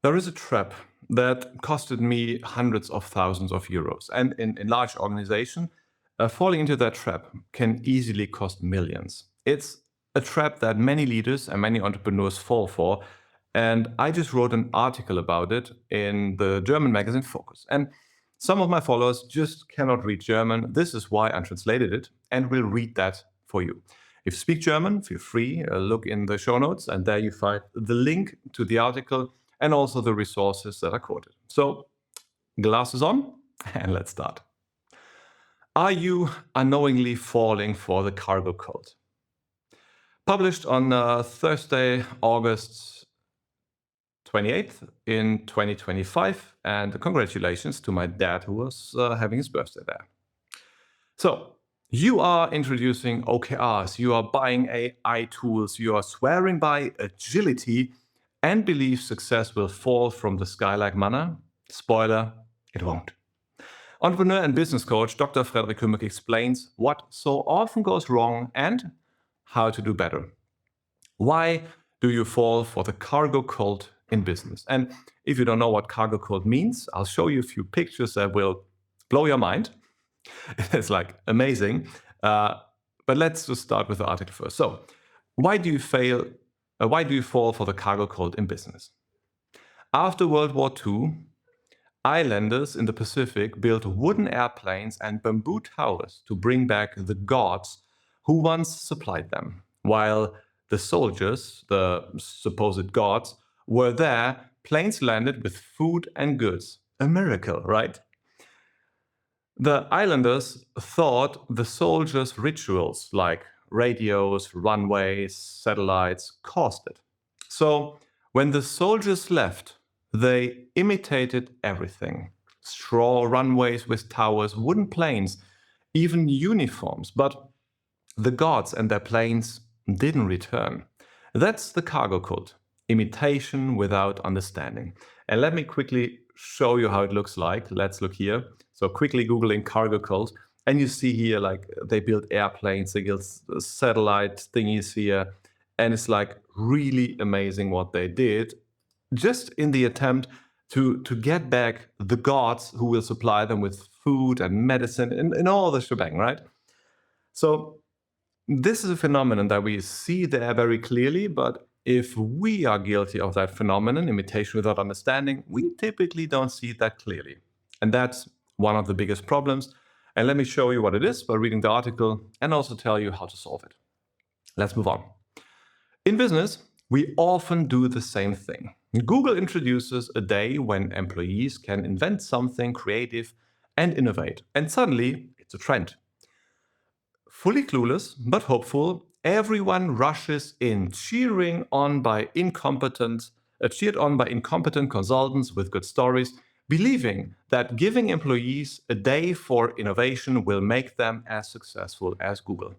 There is a trap that costed me hundreds of thousands of euros. And in large organization, falling into that trap can easily cost millions. It's a trap that many leaders and many entrepreneurs fall for. And I just wrote an article about it in the German magazine Focus. And some of my followers just cannot read German. This is why I translated it and will read that for you. If you speak German, feel free, look in the show notes, and there you find the link to the article and also the resources that are quoted. So, glasses on, and let's start. Are you unknowingly falling for the cargo cult? Published on Thursday, August 28th in 2025, and congratulations to my dad who was having his birthday there. So, you are introducing OKRs, you are buying AI tools, you are swearing by agility and believe success will fall from the sky like manna. Spoiler, it won't. Entrepreneur and business coach Dr. Frederik Kümmeke explains what so often goes wrong and how to do better. Why do you fall for the cargo cult in business? And if you don't know what cargo cult means, I'll show you a few pictures that will blow your mind. It's like amazing. But let's just start with the article first. So, why do you fall for the cargo cult in business? After World War II, islanders in the Pacific built wooden airplanes and bamboo towers to bring back the gods who once supplied them, while the soldiers, the supposed gods, were there. Planes landed with food and goods. A miracle, right? The islanders thought the soldiers' rituals like radios, runways, satellites caused it. So when the soldiers left, they imitated everything. Straw runways with towers, wooden planes, even uniforms. But the gods and their planes didn't return. That's the cargo cult. Imitation without understanding. And let me quickly show you how it looks like. Let's look here. So quickly Googling cargo cult, and you see here like they built airplanes, they built satellite thingies here, and it's like really amazing what they did, just in the attempt to get back the gods who will supply them with food and medicine and all the shebang, right? So this is a phenomenon that we see there very clearly, but if we are guilty of that phenomenon, imitation without understanding, we typically don't see it that clearly. And that's one of the biggest problems. And let me show you what it is by reading the article and also tell you how to solve it. Let's move on. In business, we often do the same thing. Google introduces a day when employees can invent something creative and innovate. And suddenly, it's a trend. Fully clueless, but hopeful, everyone rushes in, cheered on by incompetent consultants with good stories, believing that giving employees a day for innovation will make them as successful as Google.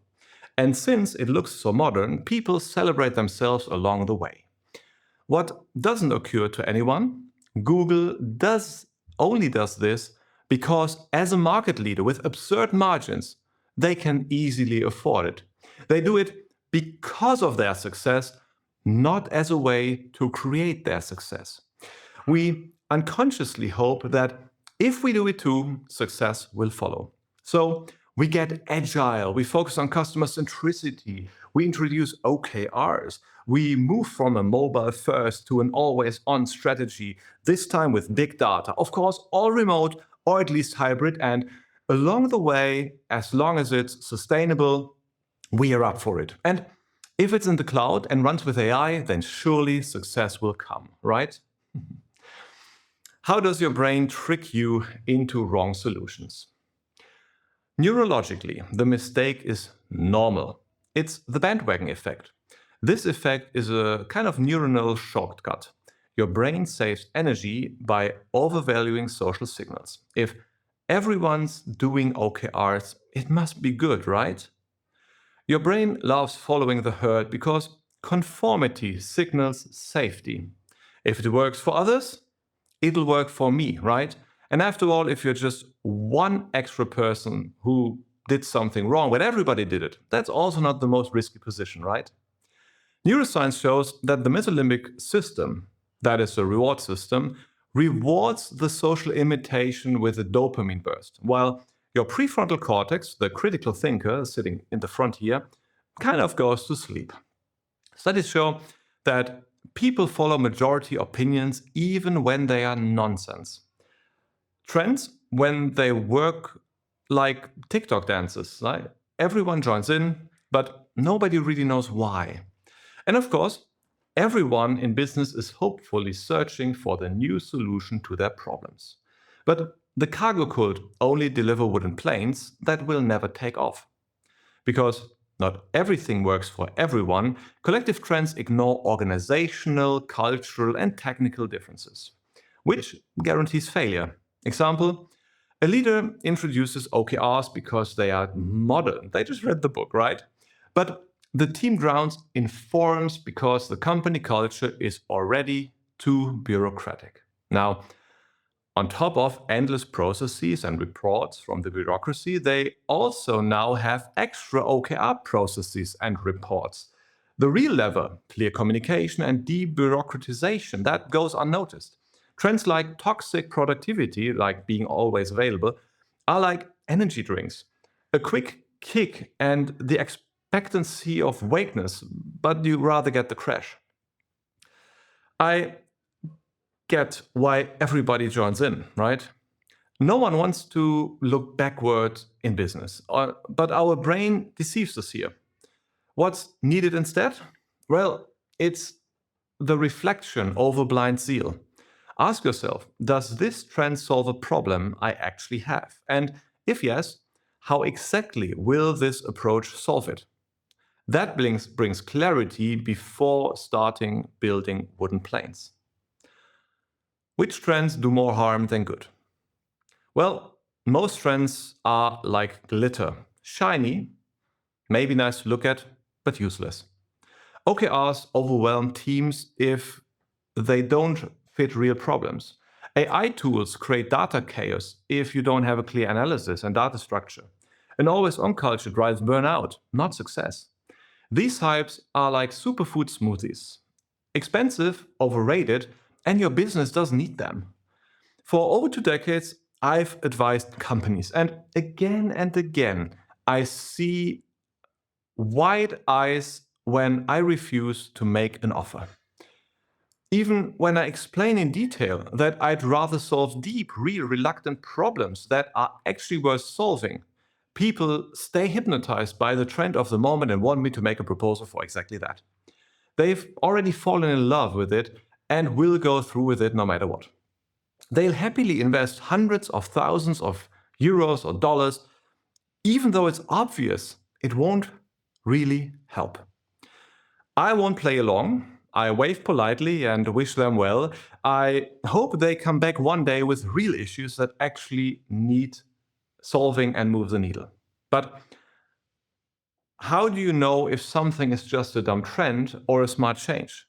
And since it looks so modern, people celebrate themselves along the way. What doesn't occur to anyone, Google only does this because as a market leader with absurd margins, they can easily afford it. They do it because of their success, not as a way to create their success. We unconsciously hope that if we do it too, success will follow. So we get agile, we focus on customer centricity, we introduce OKRs, we move from a mobile first to an always on strategy, this time with big data, of course, all remote or at least hybrid, and along the way, as long as it's sustainable, we are up for it. And if it's in the cloud and runs with AI, then surely success will come, right? How does your brain trick you into wrong solutions? Neurologically, the mistake is normal. It's the bandwagon effect. This effect is a kind of neuronal shortcut. Your brain saves energy by overvaluing social signals. If everyone's doing OKRs, it must be good, right? Your brain loves following the herd because conformity signals safety. If it works for others, it'll work for me, right? And after all, if you're just one extra person who did something wrong, but everybody did it, that's also not the most risky position, right? Neuroscience shows that the mesolimbic system, that is the reward system, rewards the social imitation with a dopamine burst, while your prefrontal cortex, the critical thinker sitting in the front here, kind of goes to sleep. Studies show that people follow majority opinions even when they are nonsense. Trends, when they work like TikTok dances, right? Everyone joins in, but nobody really knows why. And of course, everyone in business is hopefully searching for the new solution to their problems. But the cargo could only deliver wooden planes that will never take off. Because not everything works for everyone, collective trends ignore organizational, cultural, and technical differences, which guarantees failure. Example, a leader introduces OKRs because they are modern. They just read the book, right? But the team grounds in forums because the company culture is already too bureaucratic. Now, on top of endless processes and reports from the bureaucracy, they also now have extra OKR processes and reports. The real lever, clear communication and debureaucratization, that goes unnoticed. Trends like toxic productivity, like being always available, are like energy drinks. A quick kick and the expectancy of wakeness, but you rather get the crash. I get why everybody joins in, right? No one wants to look backward in business, but our brain deceives us here. What's needed instead? Well, it's the reflection over blind zeal. Ask yourself, does this trend solve a problem I actually have? And if yes, how exactly will this approach solve it? That brings clarity before starting building wooden planes. Which trends do more harm than good? Well, most trends are like glitter. Shiny, maybe nice to look at, but useless. OKRs overwhelm teams if they don't fit real problems. AI tools create data chaos if you don't have a clear analysis and data structure. An always-on culture drives burnout, not success. These hypes are like superfood smoothies. Expensive, overrated, and your business doesn't need them. For over 2 decades, I've advised companies, and again, I see wide eyes when I refuse to make an offer. Even when I explain in detail that I'd rather solve deep, real, reluctant problems that are actually worth solving, people stay hypnotized by the trend of the moment and want me to make a proposal for exactly that. They've already fallen in love with it and will go through with it no matter what. They'll happily invest hundreds of thousands of euros or dollars, even though it's obvious it won't really help. I won't play along. I wave politely and wish them well. I hope they come back one day with real issues that actually need solving and move the needle. But how do you know if something is just a dumb trend or a smart change?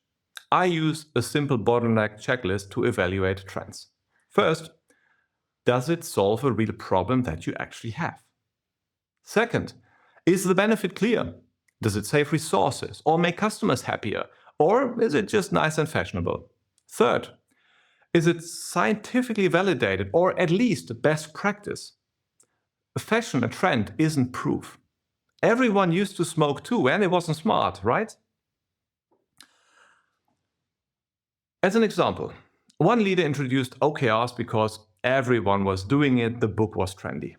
I use a simple bottleneck checklist to evaluate trends. First, does it solve a real problem that you actually have? Second, is the benefit clear? Does it save resources or make customers happier? Or is it just nice and fashionable? Third, is it scientifically validated or at least best practice? A fashion, a trend isn't proof. Everyone used to smoke too, and it wasn't smart, right? As an example, one leader introduced OKRs because everyone was doing it, the book was trendy.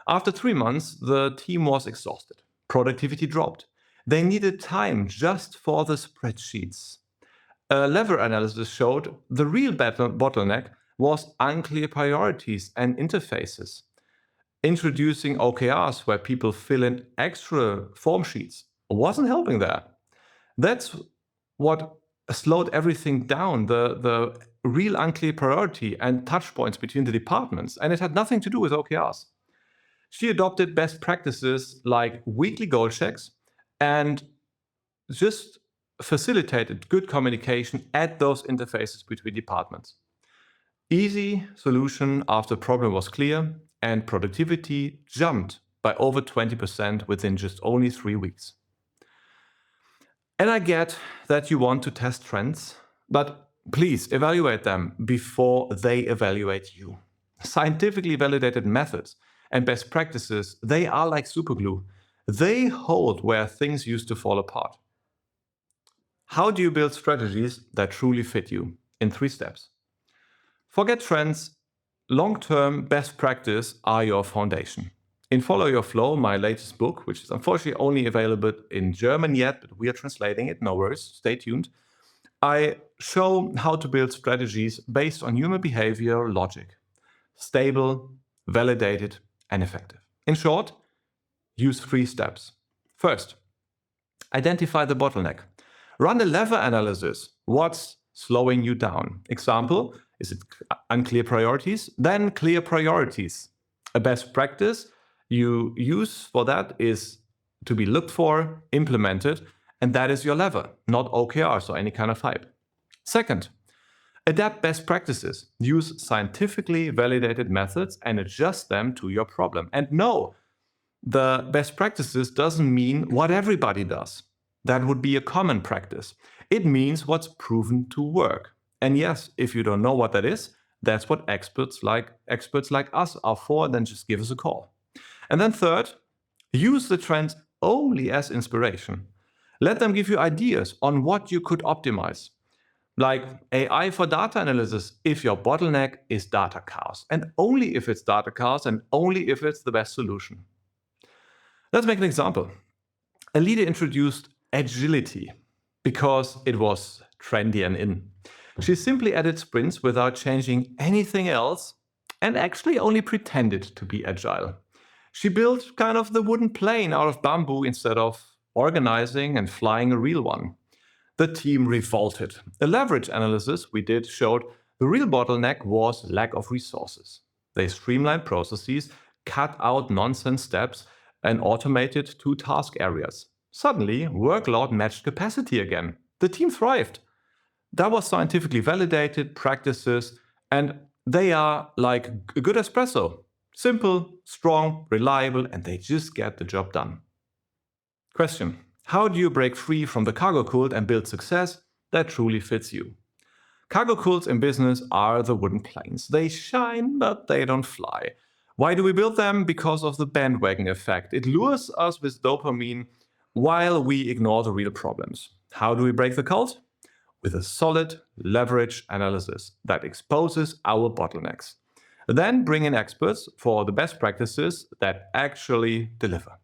After 3 months, the team was exhausted. Productivity dropped. They needed time just for the spreadsheets. A lever analysis showed the real bottleneck was unclear priorities and interfaces. Introducing OKRs where people fill in extra form sheets wasn't helping there. That's what slowed everything down, the real unclear priority and touch points between the departments, and it had nothing to do with OKRs. She adopted best practices like weekly goal checks and just facilitated good communication at those interfaces between departments. Easy solution after problem was clear, and productivity jumped by over 20% within just only 3 weeks. And I get that you want to test trends, but Please evaluate them before they evaluate you. Scientifically validated methods and best practices, they are like superglue. They hold where things used to fall apart. How do you build strategies that truly fit you? In 3 steps. Forget trends. Long-term best practice are your foundation. In Follow Your Flow, my latest book, which is unfortunately only available in German yet, but we are translating it, no worries, stay tuned. I show how to build strategies based on human behavior logic. Stable, validated, and effective. In short, use 3 steps. First, identify the bottleneck. Run a lever analysis. What's slowing you down? Example, is it unclear priorities? Then clear priorities. A best practice you use for that is to be looked for, implemented, and that is your lever, not OKRs or any kind of hype. Second, adapt best practices. Use scientifically validated methods and adjust them to your problem. And no, the best practices doesn't mean what everybody does. That would be a common practice. It means what's proven to work. And yes, if you don't know what that is, that's what experts like us are for, then just give us a call. And then third, use the trends only as inspiration. Let them give you ideas on what you could optimize. Like AI for data analysis if your bottleneck is data chaos, and only if it's data chaos and only if it's the best solution. Let's make an example. A leader introduced agility because it was trendy and in. She simply added sprints without changing anything else and actually only pretended to be agile. She built kind of the wooden plane out of bamboo instead of organizing and flying a real one. The team revolted. A leverage analysis we did showed the real bottleneck was lack of resources. They streamlined processes, cut out nonsense steps, and automated 2 task areas. Suddenly, workload matched capacity again. The team thrived. That was scientifically validated practices, and they are like a good espresso. Simple, strong, reliable, and they just get the job done. Question: how do you break free from the cargo cult and build success that truly fits you? Cargo cults in business are the wooden planes. They shine, but they don't fly. Why do we build them? Because of the bandwagon effect. It lures us with dopamine while we ignore the real problems. How do we break the cult? With a solid leverage analysis that exposes our bottlenecks. Then bring in experts for the best practices that actually deliver.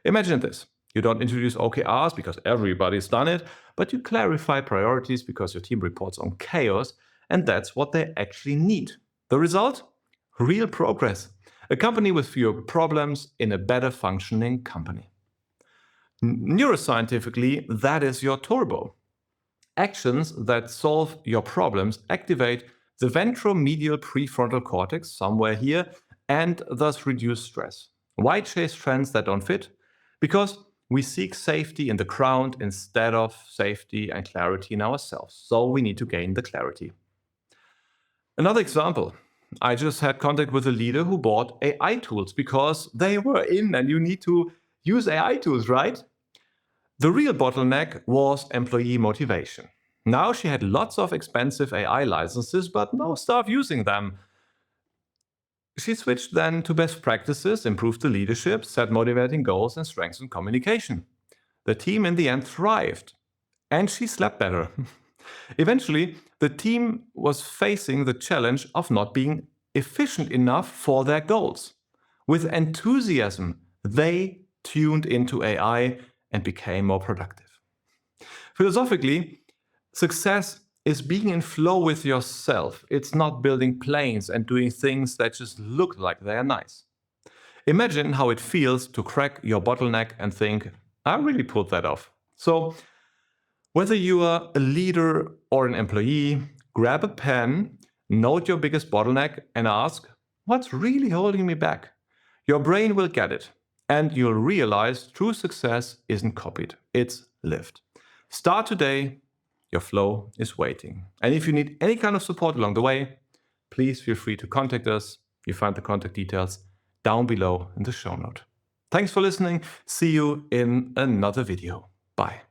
Imagine this. You don't introduce OKRs because everybody's done it, but you clarify priorities because your team reports on chaos, and that's what they actually need. The result? Real progress. A company with fewer problems in a better functioning company. Neuroscientifically, that is your turbo. Actions that solve your problems activate the ventromedial prefrontal cortex, somewhere here, and thus reduce stress. Why chase trends that don't fit? Because we seek safety in the ground instead of safety and clarity in ourselves. So we need to gain the clarity. Another example. I just had contact with a leader who bought AI tools because they were in and you need to use AI tools, right? The real bottleneck was employee motivation. Now she had lots of expensive AI licenses, but no staff using them. She switched then to best practices, improved the leadership, set motivating goals, and strengthened communication. The team in the end thrived, and she slept better. Eventually, the team was facing the challenge of not being efficient enough for their goals. With enthusiasm, they tuned into AI and became more productive. Philosophically, success is being in flow with yourself. It's not building planes and doing things that just look like they are nice. Imagine how it feels to crack your bottleneck and think, I really pulled that off. So, whether you are a leader or an employee, grab a pen, note your biggest bottleneck, and ask, what's really holding me back? Your brain will get it, and you'll realize true success isn't copied, it's lived. Start today. Your flow is waiting. And if you need any kind of support along the way, please feel free to contact us. You find the contact details down below in the show note. Thanks for listening. See you in another video. Bye.